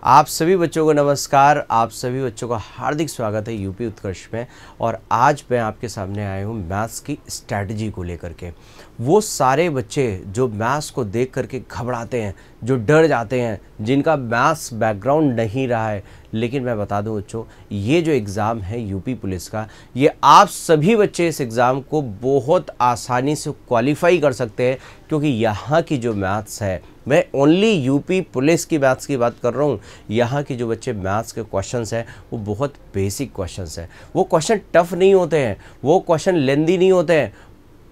आप सभी बच्चों को नमस्कार। आप सभी बच्चों का हार्दिक स्वागत है यूपी उत्कर्ष में। और आज मैं आपके सामने आया हूँ मैथ्स की स्ट्रैटेजी को लेकर के। वो सारे बच्चे जो मैथ्स को देख करके घबराते हैं, जो डर जाते हैं, जिनका मैथ्स बैकग्राउंड नहीं रहा है, लेकिन मैं बता दूं बच्चों, ये जो एग्ज़ाम है यूपी पुलिस का, ये आप सभी बच्चे इस एग्ज़ाम को बहुत आसानी से क्वालिफाई कर सकते हैं, क्योंकि यहाँ की जो मैथ्स है, मैं ओनली यूपी पुलिस की मैथ्स की बात कर रहा हूँ। यहाँ के जो बच्चे मैथ्स के क्वेश्चंस हैं वो बहुत बेसिक क्वेश्चंस हैं। वो क्वेश्चन टफ नहीं होते हैं, वो क्वेश्चन लेंदी नहीं होते हैं,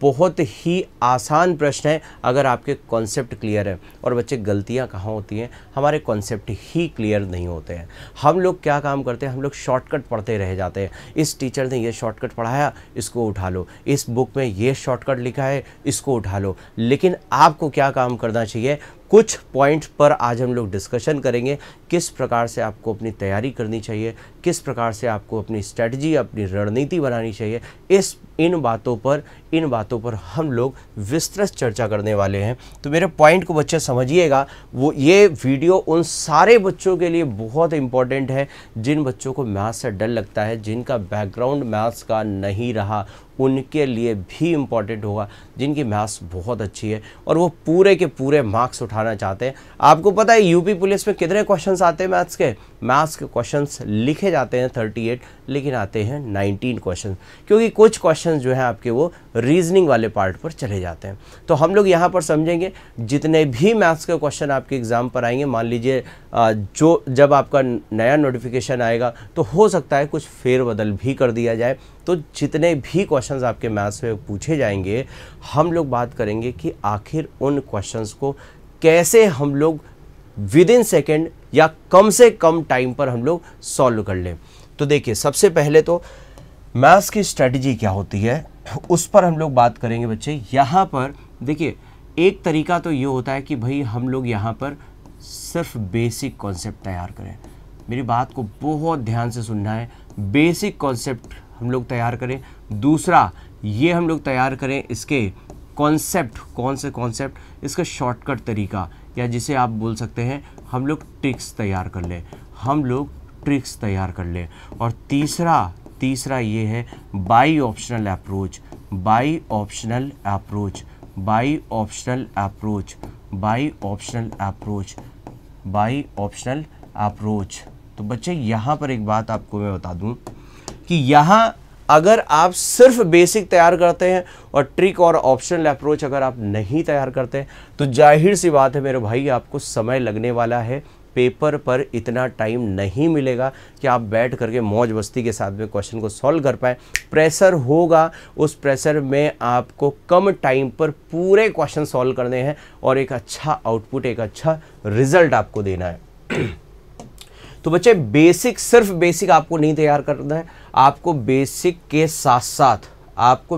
बहुत ही आसान प्रश्न है अगर आपके कॉन्सेप्ट क्लियर है। और बच्चे गलतियां कहाँ होती हैं, हमारे कॉन्सेप्ट ही क्लियर नहीं होते हैं। हम लोग क्या काम करते हैं, हम लोग शॉर्टकट पढ़ते रह जाते हैं। इस टीचर ने ये शॉर्टकट पढ़ाया, इसको उठा लो, इस बुक में ये शॉर्टकट लिखा है, इसको उठा लो। लेकिन आपको क्या काम करना चाहिए, कुछ पॉइंट पर आज हम लोग डिस्कशन करेंगे, किस प्रकार से आपको अपनी तैयारी करनी चाहिए, किस प्रकार से आपको अपनी स्ट्रेटजी, अपनी रणनीति बनानी चाहिए। इन बातों पर हम लोग विस्तृत चर्चा करने वाले हैं। तो मेरे पॉइंट को बच्चे समझिएगा। वो ये वीडियो उन सारे बच्चों के लिए बहुत इंपॉर्टेंट है जिन बच्चों को मैथ्स से डर लगता है, जिनका बैकग्राउंड मैथ्स का नहीं रहा, उनके लिए भी इम्पॉर्टेंट होगा। जिनकी मैथ्स बहुत अच्छी है और वो पूरे के पूरे मार्क्स उठाना चाहते हैं। आपको पता है यूपी पुलिस में कितने क्वेश्चंस आते हैं मैथ्स के क्वेश्चंस लिखे जाते हैं 38, लेकिन आते हैं 19 क्वेश्चन, क्योंकि कुछ क्वेश्चंस जो हैं आपके वो रीजनिंग वाले पार्ट पर चले जाते हैं। तो हम लोग यहाँ पर समझेंगे जितने भी मैथ्स के क्वेश्चन आपके एग्जाम पर आएंगे। मान लीजिए जो जब आपका नया नोटिफिकेशन आएगा तो हो सकता है कुछ फेरबदल भी कर दिया जाए। तो जितने भी क्वेश्चंस आपके मैथ्स में पूछे जाएंगे, हम लोग बात करेंगे कि आखिर उन क्वेश्चंस को कैसे हम लोग विद इन सेकेंड या कम से कम टाइम पर हम लोग सॉल्व कर लें। तो देखिए, सबसे पहले तो मैथ्स की स्ट्रेटजी क्या होती है उस पर हम लोग बात करेंगे बच्चे। यहाँ पर देखिए, एक तरीका तो ये होता है कि भाई हम लोग यहाँ पर सिर्फ बेसिक कॉन्सेप्ट तैयार करें। मेरी बात को बहुत ध्यान से सुनना है। बेसिक कॉन्सेप्ट हम लोग तैयार करें। दूसरा, ये हम लोग तैयार करें इसके कॉन्सेप्ट, कौन से कॉन्सेप्ट, इसका शॉर्टकट तरीका, या जिसे आप बोल सकते हैं हम लोग ट्रिक्स तैयार कर लें, और तीसरा ये है बाई ऑप्शनल अप्रोच। तो बच्चे यहाँ पर एक बात आपको मैं बता दूं कि यहाँ अगर आप सिर्फ बेसिक तैयार करते हैं और ट्रिक और ऑप्शनल अप्रोच अगर आप नहीं तैयार करते हैं, तो जाहिर सी बात है मेरे भाई, आपको समय लगने वाला है। पेपर पर इतना टाइम नहीं मिलेगा कि आप बैठ करके मौज मस्ती के साथ में क्वेश्चन को सॉल्व कर पाएँ। प्रेशर होगा, उस प्रेशर में आपको कम टाइम पर पूरे क्वेश्चन सॉल्व करने हैं और एक अच्छा आउटपुट, एक अच्छा रिजल्ट आपको देना है। तो बच्चे, सिर्फ बेसिक आपको नहीं तैयार करना है, आपको बेसिक के साथ साथ आपको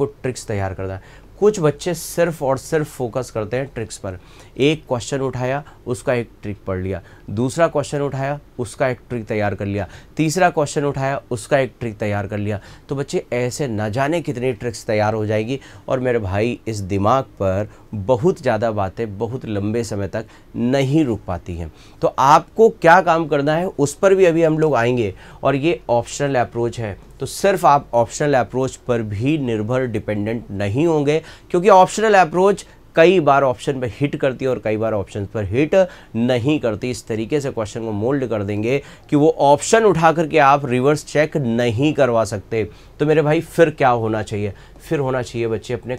ट्रिक्स तैयार करना है। कुछ बच्चे सिर्फ और सिर्फ फोकस करते हैं ट्रिक्स पर। एक क्वेश्चन उठाया, उसका एक ट्रिक पढ़ लिया, दूसरा क्वेश्चन उठाया, उसका एक ट्रिक तैयार कर लिया, तीसरा क्वेश्चन उठाया, उसका एक ट्रिक तैयार कर लिया। तो बच्चे, ऐसे न जाने कितनी ट्रिक्स तैयार हो जाएगी और मेरे भाई इस दिमाग पर बहुत ज़्यादा बातें बहुत लंबे समय तक नहीं रुक पाती हैं। तो आपको क्या काम करना है उस पर भी अभी हम लोग आएंगे। और ये ऑप्शनल अप्रोच है, तो सिर्फ आप ऑप्शनल अप्रोच पर भी निर्भर डिपेंडेंट नहीं होंगे, क्योंकि ऑप्शनल अप्रोच कई बार ऑप्शन पर हिट करती है और कई बार ऑप्शन पर हिट नहीं करती। इस तरीके से क्वेश्चन को मोल्ड कर देंगे कि वो ऑप्शन उठा करके आप रिवर्स चेक नहीं करवा सकते। तो मेरे भाई फिर क्या होना चाहिए, फिर होना चाहिए बच्चे अपने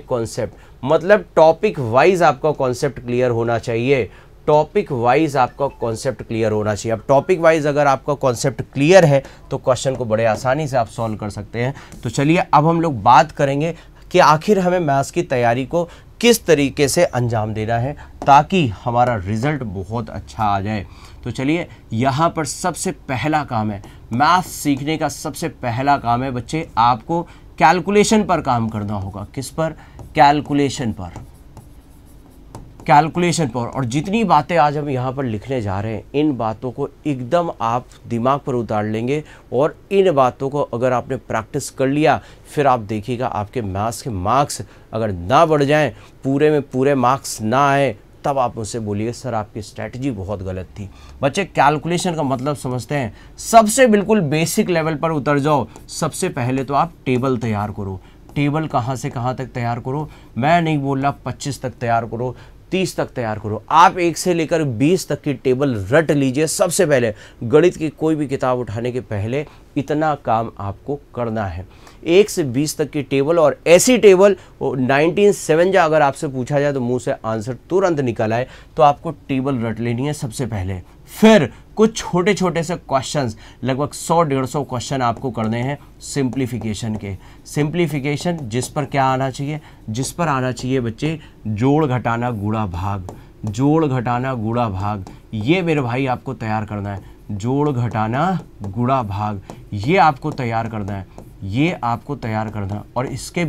कॉन्सेप्ट, मतलब टॉपिक वाइज आपका कॉन्सेप्ट क्लियर होना चाहिए। अब टॉपिक वाइज अगर आपका कॉन्सेप्ट क्लियर है तो क्वेश्चन को बड़े आसानी से आप सॉल्व कर सकते हैं। तो चलिए, अब हम लोग बात करेंगे कि आखिर हमें मैथ्स की तैयारी को किस तरीके से अंजाम देना है ताकि हमारा रिजल्ट बहुत अच्छा आ जाए। तो चलिए, यहाँ पर सबसे पहला काम है, मैथ्स सीखने का सबसे पहला काम है बच्चे, आपको कैलकुलेशन पर काम करना होगा। किस पर? कैलकुलेशन पर। और जितनी बातें आज हम यहाँ पर लिखने जा रहे हैं, इन बातों को एकदम आप दिमाग पर उतार लेंगे और इन बातों को अगर आपने प्रैक्टिस कर लिया, फिर आप देखिएगा आपके मैथ्स के मार्क्स अगर ना बढ़ जाएं, पूरे में पूरे मार्क्स ना आए, तब आप मुझसे बोलिए सर आपकी स्ट्रैटेजी बहुत गलत थी। बच्चे कैलकुलेशन का मतलब समझते हैं, सबसे बिल्कुल बेसिक लेवल पर उतर जाओ। सबसे पहले तो आप टेबल तैयार करो। टेबल कहाँ से कहाँ तक तैयार करो, मैं नहीं बोल रहा 25 तक तैयार करो, 30 तक तैयार करो, आप 1 से लेकर 20 तक की टेबल रट लीजिए। सबसे पहले गणित की कोई भी किताब उठाने के पहले इतना काम आपको करना है, 1 से 20 तक की टेबल। और ऐसी टेबल 1957 अगर आपसे पूछा जाए तो मुंह से आंसर तुरंत निकल आए, तो आपको टेबल रट लेनी है सबसे पहले। फिर कुछ छोटे छोटे से क्वेश्चंस, लगभग 100-150 क्वेश्चन आपको करने हैं सिंप्लीफिकेशन के। सिंप्लीफिकेशन जिस पर क्या आना चाहिए, जिस पर आना चाहिए बच्चे जोड़ घटाना गुणा भाग, जोड़ घटाना गुणा भाग, ये मेरे भाई आपको तैयार करना है। जोड़ घटाना गुणा भाग ये आपको तैयार करना है, ये आपको तैयार करना। और इसके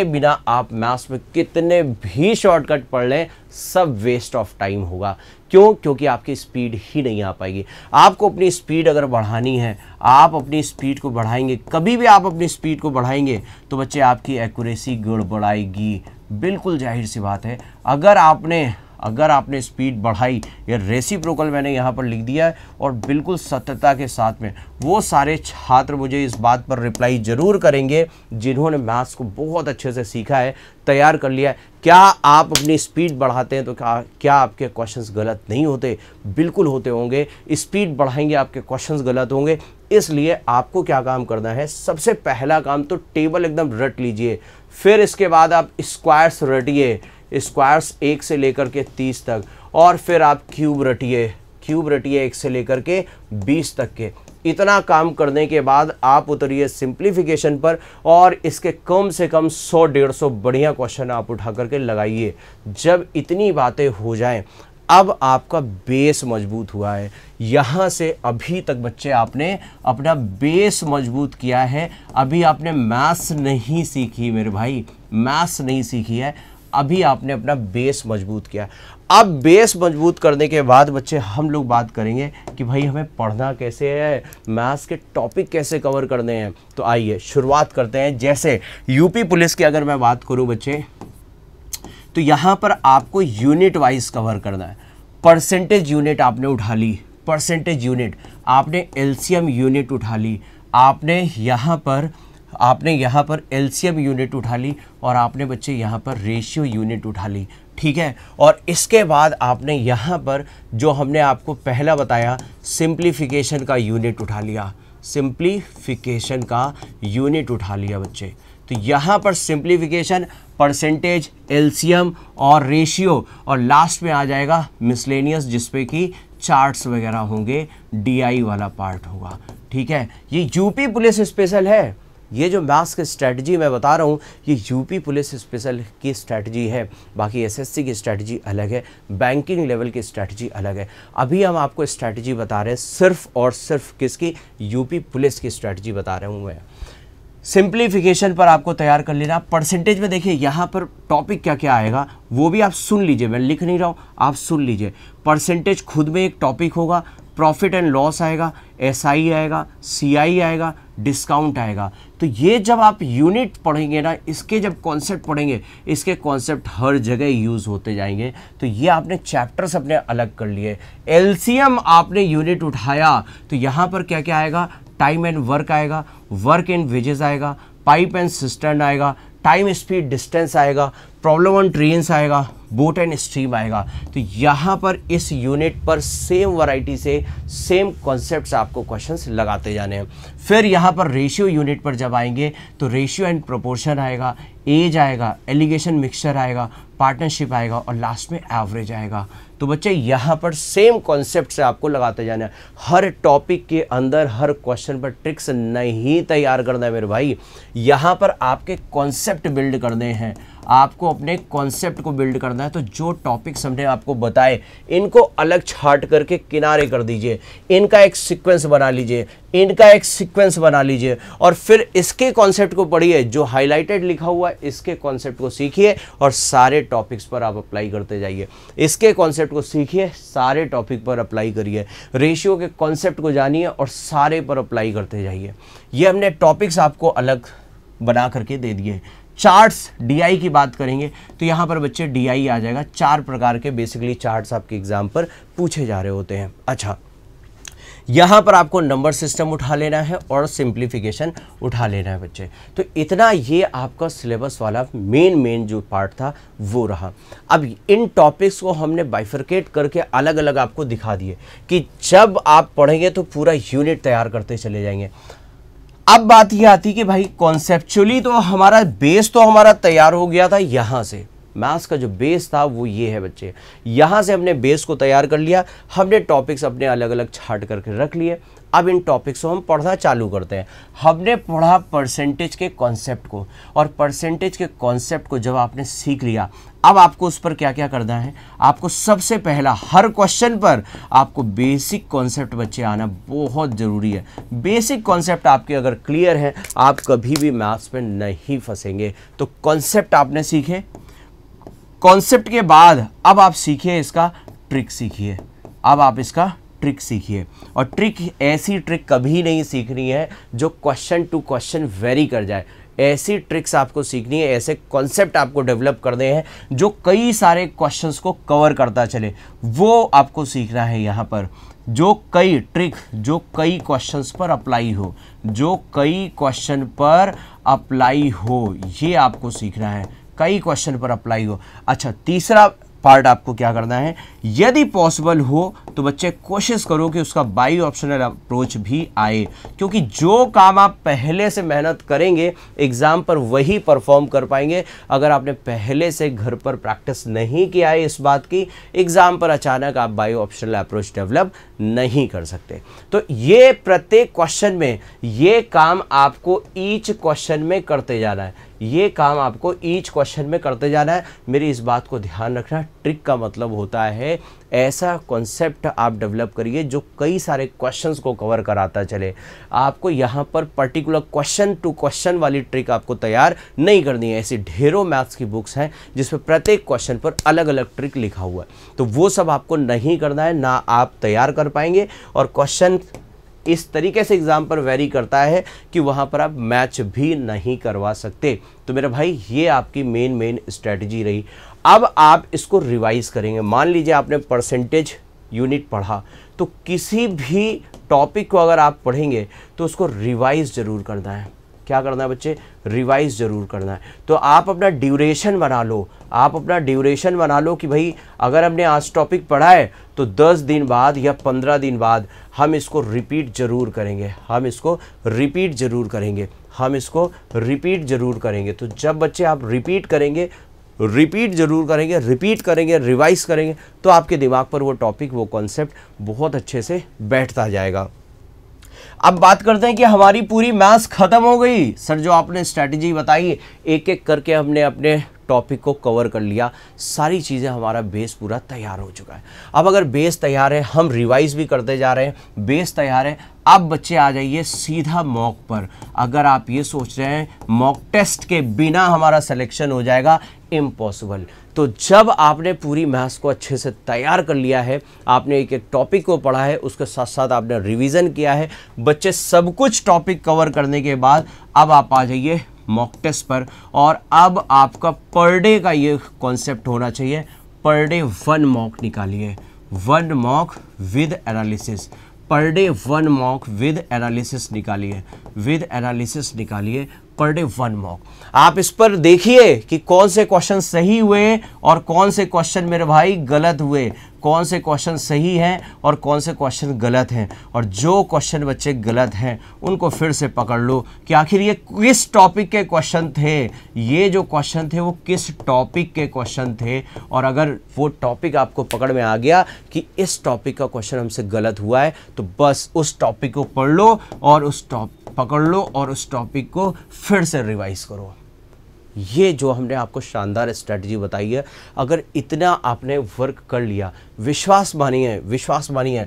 बिना आप मैथ्स में कितने भी शॉर्टकट पढ़ लें सब वेस्ट ऑफ टाइम होगा। क्यों? क्योंकि आपकी स्पीड ही नहीं आ पाएगी। आपको अपनी स्पीड अगर बढ़ानी है, आप अपनी स्पीड को बढ़ाएंगे, कभी भी आप अपनी स्पीड को बढ़ाएंगे तो बच्चे आपकी एक्यूरेसी गड़बड़ाएगी। बिल्कुल जाहिर सी बात है। अगर आपने स्पीड बढ़ाई, ये रेसिप्रोकल मैंने यहाँ पर लिख दिया है, और बिल्कुल सत्यता के साथ में वो सारे छात्र मुझे इस बात पर रिप्लाई ज़रूर करेंगे जिन्होंने मैथ्स को बहुत अच्छे से सीखा है, तैयार कर लिया है। क्या आप अपनी स्पीड बढ़ाते हैं तो क्या आपके क्वेश्चंस गलत नहीं होते? बिल्कुल होते होंगे। स्पीड बढ़ाएंगे आपके क्वेश्चंस गलत होंगे। इसलिए आपको क्या काम करना है, सबसे पहला काम तो टेबल एकदम रट लीजिए। फिर इसके बाद आप स्क्वायर्स रटिए, स्क्वायर्स 1 से लेकर के 30 तक, और फिर आप क्यूब रटिए 1 से लेकर के 20 तक के। इतना काम करने के बाद आप उतरिए सिंप्लीफिकेशन पर, और इसके कम से कम 100-150 बढ़िया क्वेश्चन आप उठा करके लगाइए। जब इतनी बातें हो जाएं, अब आपका बेस मजबूत हुआ है। यहाँ से अभी तक बच्चे आपने अपना बेस मजबूत किया है। अभी आपने मैथ्स नहीं सीखी मेरे भाई, मैथ्स नहीं सीखी है, अभी आपने अपना बेस मजबूत किया। अब बेस मजबूत करने के बाद बच्चे हम लोग बात करेंगे कि भाई हमें पढ़ना कैसे है, मैथ्स के टॉपिक कैसे कवर करने हैं। तो आइए शुरुआत करते हैं। जैसे यूपी पुलिस की अगर मैं बात करूं बच्चे, तो यहाँ पर आपको यूनिट वाइज कवर करना है। परसेंटेज यूनिट आपने उठा ली, परसेंटेज यूनिट, आपने एलसीएम यूनिट उठा ली, आपने यहाँ पर एलसीएम यूनिट उठा ली, और आपने बच्चे यहाँ पर रेशियो यूनिट उठा ली। ठीक है। और इसके बाद आपने यहाँ पर जो हमने आपको पहला बताया सिंप्लीफिकेशन का यूनिट उठा लिया, सिंप्लीफिकेशन का यूनिट उठा लिया बच्चे। तो यहाँ पर सिंप्लीफिकेशन, परसेंटेज, एलसीएम और रेशियो, और लास्ट में आ जाएगा मिसलेनियस जिसपे कि चार्ट्स वगैरह होंगे, डीआई वाला पार्ट होगा। ठीक है। ये यूपी पुलिस स्पेशल है। ये जो मैथ्स की स्ट्रैटेजी मैं बता रहा हूँ ये यूपी पुलिस स्पेशल की स्ट्रैटेजी है। बाकी एसएससी की स्ट्रैटेजी अलग है, बैंकिंग लेवल की स्ट्रैटेजी अलग है। अभी हम आपको स्ट्रैटेजी बता रहे हैं सिर्फ और सिर्फ किसकी, यूपी पुलिस की स्ट्रैटेजी बता रहा हूँ मैं। सिंप्लीफिकेशन पर आपको तैयार कर लेना। परसेंटेज में देखिए यहाँ पर टॉपिक क्या क्या आएगा वो भी आप सुन लीजिए, मैं लिख नहीं रहा हूँ, आप सुन लीजिए। परसेंटेज खुद में एक टॉपिक होगा, प्रॉफिट एंड लॉस आएगा, एसआई आएगा, सीआई आएगा, डिस्काउंट आएगा। तो ये जब आप यूनिट पढ़ेंगे ना, इसके जब कॉन्सेप्ट पढ़ेंगे, इसके कॉन्सेप्ट हर जगह यूज़ होते जाएंगे। तो ये आपने चैप्टर्स अपने अलग कर लिए। एलसीएम आपने यूनिट उठाया तो यहाँ पर क्या क्या आएगा, टाइम एंड वर्क आएगा, वर्क एंड वेजेस आएगा, पाइप एंड सिस्टर्न आएगा, टाइम स्पीड डिस्टेंस आएगा, प्रॉब्लम ऑन ट्रेन्स आएगा, बोट एंड स्ट्रीम आएगा। तो यहाँ पर इस यूनिट पर सेम वैरायटी से सेम कॉन्सेप्ट्स आपको क्वेश्चंस लगाते जाने हैं। फिर यहाँ पर रेशियो यूनिट पर जब आएंगे तो रेशियो एंड प्रोपोर्शन आएगा, एज आएगा, एलिगेशन मिक्सचर आएगा, पार्टनरशिप आएगा, और लास्ट में एवरेज आएगा। तो बच्चे यहाँ पर सेम कॉन्सेप्ट से आपको लगाते जाना है। हर टॉपिक के अंदर हर क्वेश्चन पर ट्रिक्स नहीं तैयार करना है मेरे भाई, यहाँ पर आपके कॉन्सेप्ट बिल्ड करने हैं, आपको अपने कॉन्सेप्ट को बिल्ड करना है। तो जो टॉपिक्स हमने आपको बताए इनको अलग छाट करके किनारे कर दीजिए, इनका एक सीक्वेंस बना लीजिए, इनका एक सीक्वेंस बना लीजिए, और फिर इसके कॉन्सेप्ट को पढ़िए, जो हाईलाइटेड लिखा हुआ है इसके कॉन्सेप्ट को सीखिए और सारे टॉपिक्स पर आप अप्लाई करते जाइए। इसके कॉन्सेप्ट को सीखिए, सारे टॉपिक पर अप्लाई करिए, रेशियो के कॉन्सेप्ट को जानिए और सारे पर अप्लाई करते जाइए। ये हमने टॉपिक्स आपको अलग बना करके दे दिए। चार्ट्स डीआई की बात करेंगे तो यहाँ पर बच्चे डीआई आ जाएगा। 4 प्रकार के बेसिकली चार्ट्स आपके एग्जाम पर पूछे जा रहे होते हैं। अच्छा, यहाँ पर आपको नंबर सिस्टम उठा लेना है और सिंप्लीफिकेशन उठा लेना है बच्चे। तो इतना ये आपका सिलेबस वाला मेन जो पार्ट था वो रहा। अब इन टॉपिक्स को हमने बाइफरकेट करके अलग अलग आपको दिखा दिए कि जब आप पढ़ेंगे तो पूरा यूनिट तैयार करते चले जाएंगे। अब बात ये आती कि भाई कॉन्सेप्चुअली तो हमारा बेस तो हमारा तैयार हो गया था। यहाँ से मैथ्स का जो बेस था वो ये है बच्चे, यहाँ से हमने बेस को तैयार कर लिया, हमने टॉपिक्स अपने अलग अलग छाट करके रख लिए। अब इन टॉपिक्स को हम पढ़ना चालू करते हैं। हमने पढ़ा परसेंटेज के कॉन्सेप्ट को, और परसेंटेज के कॉन्सेप्ट को जब आपने सीख लिया, अब आपको उस पर क्या क्या करना है। आपको सबसे पहला हर क्वेश्चन पर आपको बेसिक कॉन्सेप्ट बच्चे आना बहुत ज़रूरी है। बेसिक कॉन्सेप्ट आपके अगर क्लियर है, आप कभी भी मैथ्स में नहीं फंसेंगे। तो कॉन्सेप्ट आपने सीखे, कॉन्सेप्ट के बाद अब आप सीखिए इसका ट्रिक सीखिए। अब आप इसका ट्रिक सीखिए, और ट्रिक ऐसी ट्रिक कभी नहीं सीखनी है जो क्वेश्चन टू क्वेश्चन वेरी कर जाए। ऐसी ट्रिक्स आपको सीखनी है, ऐसे कॉन्सेप्ट आपको डेवलप करने हैं जो कई सारे क्वेश्चंस को कवर करता चले, वो आपको सीखना है। यहाँ पर जो कई ट्रिक जो कई क्वेश्चंस पर अप्लाई हो, जो कई क्वेश्चन पर अप्लाई हो, ये आपको सीखना है, कई क्वेश्चन पर अप्लाई हो। अच्छा, तीसरा पार्ट आपको क्या करना है, यदि पॉसिबल हो तो बच्चे कोशिश करो कि उसका बाई ऑप्शनल अप्रोच भी आए, क्योंकि जो काम आप पहले से मेहनत करेंगे एग्जाम पर वही परफॉर्म कर पाएंगे। अगर आपने पहले से घर पर प्रैक्टिस नहीं किया है इस बात की, एग्जाम पर अचानक आप बाई ऑप्शनल अप्रोच डेवलप नहीं कर सकते। तो ये प्रत्येक क्वेश्चन में ये काम आपको ईच क्वेश्चन में करते जाना है, ये काम आपको ईच क्वेश्चन में करते जाना है। मेरी इस बात को ध्यान रखना, ट्रिक का मतलब होता है ऐसा कॉन्सेप्ट आप डेवलप करिए जो कई सारे क्वेश्चंस को कवर कराता चले। आपको यहाँ पर पर्टिकुलर क्वेश्चन टू क्वेश्चन वाली ट्रिक आपको तैयार नहीं करनी है। ऐसी ढेरों मैथ्स की बुक्स हैं जिसमें प्रत्येक क्वेश्चन पर अलग अलग ट्रिक लिखा हुआ है, तो वो सब आपको नहीं करना है, ना आप तैयार कर पाएंगे। और क्वेश्चन इस तरीके से एग्जाम पर वेरी करता है कि वहाँ पर आप मैच भी नहीं करवा सकते। तो मेरा भाई ये आपकी मेन स्ट्रेटजी रही। अब आप इसको रिवाइज करेंगे। मान लीजिए आपने परसेंटेज यूनिट पढ़ा, तो किसी भी टॉपिक को अगर आप पढ़ेंगे तो उसको रिवाइज ज़रूर करना है। क्या करना है बच्चे, रिवाइज ज़रूर करना है। तो आप अपना ड्यूरेशन बना लो, आप अपना ड्यूरेशन बना लो कि भाई अगर हमने आज टॉपिक पढ़ा है तो 10 दिन बाद या 15 दिन बाद हम इसको रिपीट ज़रूर करेंगे, हम इसको रिपीट ज़रूर करेंगे, हम इसको रिपीट ज़रूर करेंगे। तो जब बच्चे आप रिपीट करेंगे, रिपीट ज़रूर करेंगे, रिपीट करेंगे, रिवाइज करेंगे, तो आपके दिमाग पर वो टॉपिक, वो कॉन्सेप्ट बहुत अच्छे से बैठता जाएगा। अब बात करते हैं कि हमारी पूरी मैथ्स खत्म हो गई। सर जो आपने स्ट्रैटेजी बताई, एक एक करके हमने अपने टॉपिक को कवर कर लिया, सारी चीज़ें, हमारा बेस पूरा तैयार हो चुका है। अब अगर बेस तैयार है, हम रिवाइज भी करते जा रहे हैं, बेस तैयार है, अब बच्चे आ जाइए सीधा मॉक पर। अगर आप ये सोच रहे हैं मॉक टेस्ट के बिना हमारा सिलेक्शन हो जाएगा, इम्पॉसिबल। तो जब आपने पूरी मैथ्स को अच्छे से तैयार कर लिया है, आपने एक एक टॉपिक को पढ़ा है, उसके साथ साथ आपने रिवीजन किया है, बच्चे सब कुछ टॉपिक कवर करने के बाद अब आप आ जाइए मॉक टेस्ट पर। और अब आपका पर डे का ये कॉन्सेप्ट होना चाहिए, पर डे 1 मॉक निकालिए, 1 mock with analysis, per day 1 mock with analysis निकालिए, विद एनालिसिस निकालिए, पर डे 1 मॉक। आप इस पर देखिए कि कौन से क्वेश्चन सही हुए और कौन से क्वेश्चन मेरे भाई गलत हुए, कौन से क्वेश्चन सही हैं और कौन से क्वेश्चन गलत हैं। और जो क्वेश्चन बच्चे गलत हैं उनको फिर से पकड़ लो कि आखिर ये किस टॉपिक के क्वेश्चन थे, ये जो क्वेश्चन थे वो किस टॉपिक के क्वेश्चन थे। और अगर वो टॉपिक आपको पकड़ में आ गया कि इस टॉपिक का क्वेश्चन हमसे गलत हुआ है, तो बस उस टॉपिक को पढ़ लो और पकड़ लो और उस टॉपिक को फिर से रिवाइज करो। ये जो हमने आपको शानदार स्ट्रेटजी बताई है, अगर इतना आपने वर्क कर लिया, विश्वास मानिए, विश्वास मानिए,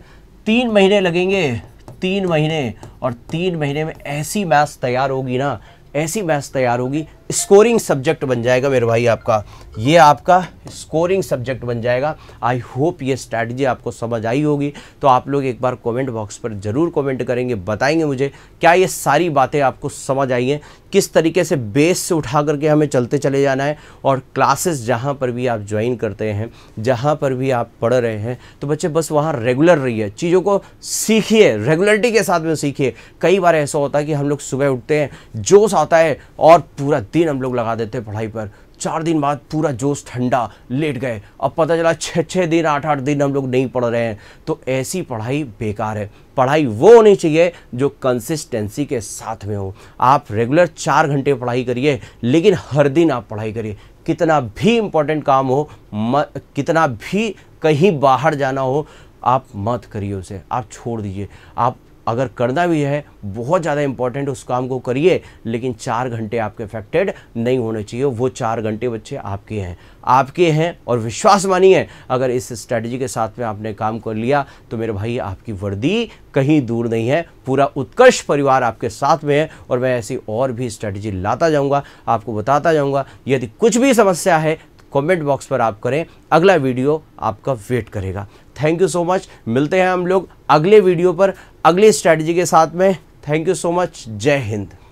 3 महीने लगेंगे, 3 महीने, और 3 महीने में ऐसी मैथ्स तैयार होगी ना, ऐसी मैथ्स तैयार होगी स्कोरिंग सब्जेक्ट बन जाएगा मेरे भाई, आपका ये आपका स्कोरिंग सब्जेक्ट बन जाएगा। आई होप ये स्ट्रैटेजी आपको समझ आई होगी। तो आप लोग एक बार कमेंट बॉक्स पर ज़रूर कमेंट करेंगे, बताएंगे मुझे क्या ये सारी बातें आपको समझ आई हैं, किस तरीके से बेस से उठा करके हमें चलते चले जाना है। और क्लासेस जहाँ पर भी आप ज्वाइन करते हैं, जहाँ पर भी आप पढ़ रहे हैं, तो बच्चे बस वहाँ रेगुलर रहिए, चीज़ों को सीखिए, रेगुलरिटी के साथ में सीखिए। कई बार ऐसा होता है कि हम लोग सुबह उठते हैं, जोश आता है और पूरा दिन हम लोग लगा देते हैं पढ़ाई पर, 4 दिन बाद पूरा जोश ठंडा, लेट गए, अब पता चला 6 दिन 8 दिन हम लोग नहीं पढ़ रहे हैं। तो ऐसी पढ़ाई बेकार है। पढ़ाई वो होनी चाहिए जो कंसिस्टेंसी के साथ में हो। आप रेगुलर 4 घंटे पढ़ाई करिए, लेकिन हर दिन आप पढ़ाई करिए। कितना भी इम्पोर्टेंट काम हो, कितना भी कहीं बाहर जाना हो, आप मत करिए उसे, आप छोड़ दीजिए। आप अगर करना भी है, बहुत ज़्यादा इंपॉर्टेंट उस काम को करिए, लेकिन 4 घंटे आपके अफेक्टेड नहीं होने चाहिए। वो 4 घंटे बच्चे आपके हैं और विश्वास मानिए, अगर इस स्ट्रेटजी के साथ में आपने काम कर लिया तो मेरे भाई आपकी वर्दी कहीं दूर नहीं है। पूरा उत्कर्ष परिवार आपके साथ में है और मैं ऐसी और भी स्ट्रेटजी लाता जाऊँगा, आपको बताता जाऊँगा। यदि कुछ भी समस्या है कमेंट बॉक्स पर आप करें, अगला वीडियो आपका वेट करेगा। Thank you so much. मिलते हैं हम लोग अगले वीडियो पर अगली स्ट्रैटेजी के साथ में। Thank you so much. जय हिंद।